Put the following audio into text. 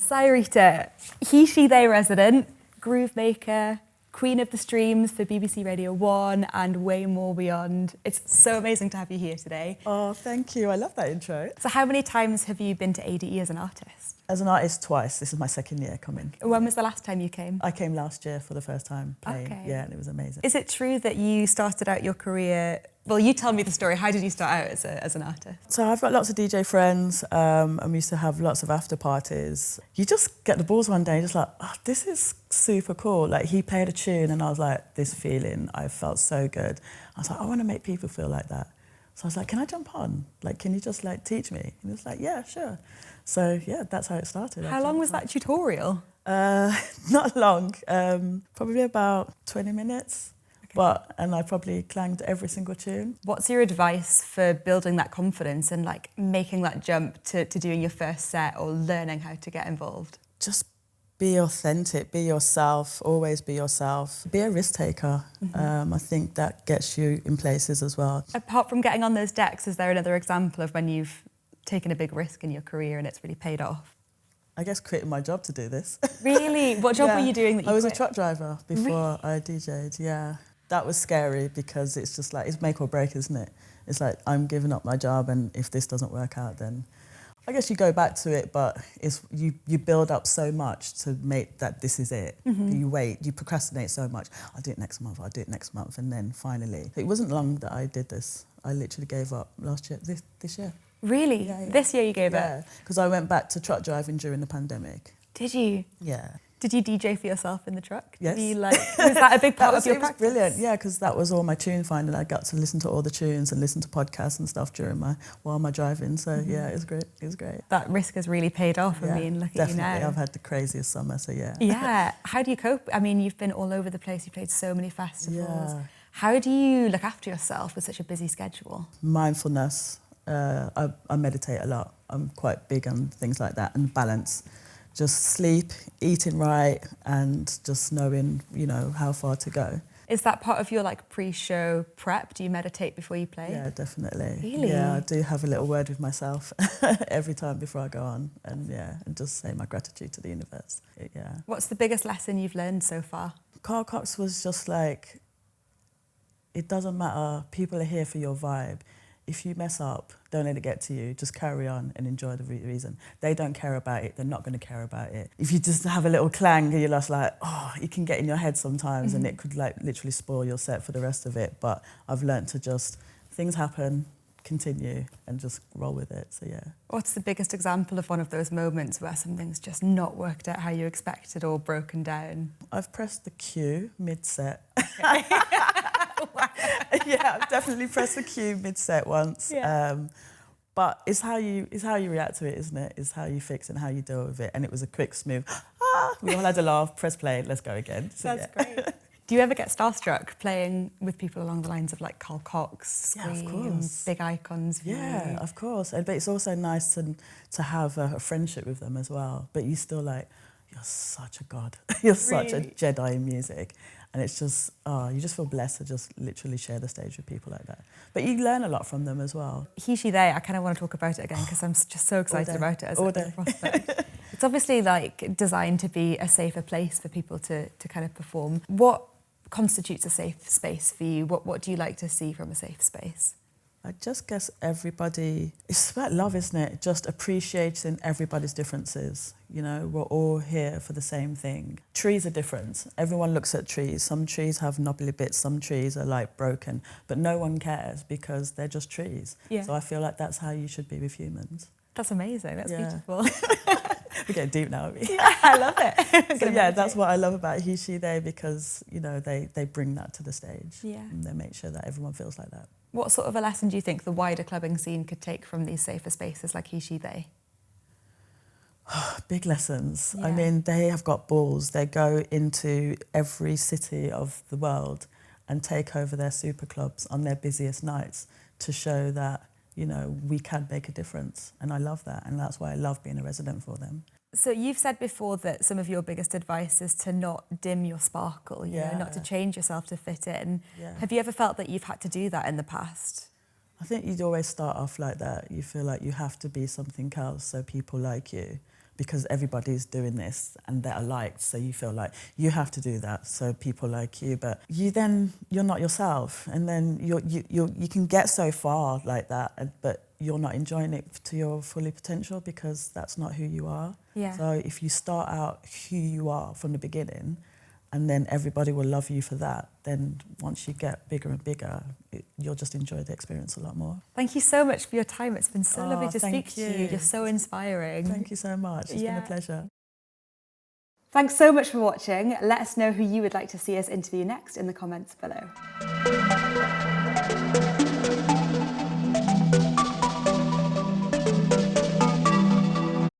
Syreeta, he, she, they resident, groove maker, queen of the streams for BBC Radio 1 and way more beyond. It's so amazing to have you here today. Oh, thank you. I love that intro. So how many times have you been to ADE as an artist? As an artist, twice. This is my second year coming. When was the last time you came? I came last year for the first time playing. Okay. Yeah, and it was amazing. Is it true that you started out your career... Well, you tell me the story. How did you start out as an artist? So I've got lots of DJ friends and we used to have lots of after parties. You just get the balls one day and just like, oh, this is super cool. Like he played a tune and I was like, this feeling, I felt so good. I was like, I want to make people feel like that. So I was like, can I jump on? Like, can you just like teach me? And he was like, yeah, sure. So yeah, that's how it started. How long was that tutorial? Not long, probably about 20 minutes. And I probably clanged every single tune. What's your advice for building that confidence and like making that jump to doing your first set or learning how to get involved? Just be authentic, be yourself, always be yourself. Be a risk taker. I think that gets you in places as well. Apart from getting on those decks, is there another example of when you've taken a big risk in your career and it's really paid off? I guess quitting my job to do this. Really? What job were you doing that you I was quit? a truck driver before I DJ'd, yeah. That was scary because it's just like, it's make or break, isn't it? It's like, I'm giving up my job and if this doesn't work out, then I guess you go back to it, but it's you build up so much to make that this is it. You wait, you procrastinate so much. I'll do it next month, I'll do it next month. And then finally, it wasn't long that I did this. I literally gave up last year, this year. Really? Yeah. This year you gave up? Yeah, because I went back to truck driving during the pandemic. Did you? Yeah. Did you DJ for yourself in the truck? Yes. Was that a big part of your practice? It was brilliant, yeah, because that was all my tune finding. I got to listen to all the tunes and listen to podcasts and stuff while my driving. So yeah, it was great. It was great. That risk has really paid off. Yeah, I mean, look at definitely. you now. I've had the craziest summer, so yeah. Yeah. How do you cope? I mean, you've been all over the place. You've played so many festivals. Yeah. How do you look after yourself with such a busy schedule? Mindfulness. I meditate a lot. I'm quite big on things like that and balance. Just sleep, eating right, and just knowing, you know, how far to go. Is that part of your like pre-show prep? Do you meditate before you play? Yeah, definitely. Really? Yeah, I do have a little word with myself every time before I go on, and just say my gratitude to the universe. Yeah. What's the biggest lesson you've learned so far? Carl Cox was just like, it doesn't matter, people are here for your vibe. If you mess up, don't let it get to you. Just carry on and enjoy the reason. They don't care about it. They're not going to care about it. If you just have a little clang and you're just like, oh, it can get in your head sometimes and it could like literally spoil your set for the rest of it. But I've learned to just, things happen, continue and just roll with it, so yeah. What's the biggest example of one of those moments where something's just not worked out how you expected or broken down? I've pressed the cue mid-set. Yeah, I've definitely pressed the cue mid-set once. Yeah. But it's how you react to it, isn't it? It's how you fix and how you deal with it. And it was a quick, smooth, we all had a laugh, press play, let's go again. So, that's great. Do you ever get starstruck playing with people along the lines of like Carl Cox, Skream, yeah, of course. big icons? Yeah, of course. But it's also nice to have a friendship with them as well. But you still like, you're such a god. You're such a Jedi in music. And it's just, you just feel blessed to just literally share the stage with people like that. But you learn a lot from them as well. He, she, they, I kind of want to talk about it again because I'm just so excited about it as a prospect. It's obviously like designed to be a safer place for people to kind of perform. What constitutes a safe space for you? What do you like to see from a safe space? I just guess everybody, it's about love, isn't it? Just appreciating everybody's differences. You know, we're all here for the same thing. Trees are different. Everyone looks at trees. Some trees have knobbly bits, some trees are like broken, but no one cares because they're just trees. Yeah. So I feel like that's how you should be with humans. That's amazing, that's beautiful. We're getting deep now, aren't we? Yeah, I love it. So yeah, that's what I love about he, she, they, because, you know, they bring that to the stage. Yeah. And they make sure that everyone feels like that. What sort of a lesson do you think the wider clubbing scene could take from these safer spaces like he, she, they? Big lessons. Yeah. I mean, they have got balls. They go into every city of the world and take over their super clubs on their busiest nights to show that, you know, we can make a difference. And I love that. And that's why I love being a resident for them. So you've said before that some of your biggest advice is to not dim your sparkle, you know, not to change yourself to fit in. Yeah. Have you ever felt that you've had to do that in the past? I think you'd always start off like that. You feel like you have to be something else so people like you. because everybody's doing this and they're liked, so you feel like you have to do that so people like you, but you're not yourself, and then you can get so far like that, but you're not enjoying it to your fully potential because that's not who you are. Yeah. So if you start out who you are from the beginning, and then everybody will love you for that, then once you get bigger and bigger, you'll just enjoy the experience a lot more. Thank you so much for your time. It's been so lovely to speak to you. You're so inspiring. Thank you so much. It's been a pleasure. Thanks so much for watching. Let us know who you would like to see us interview next in the comments below.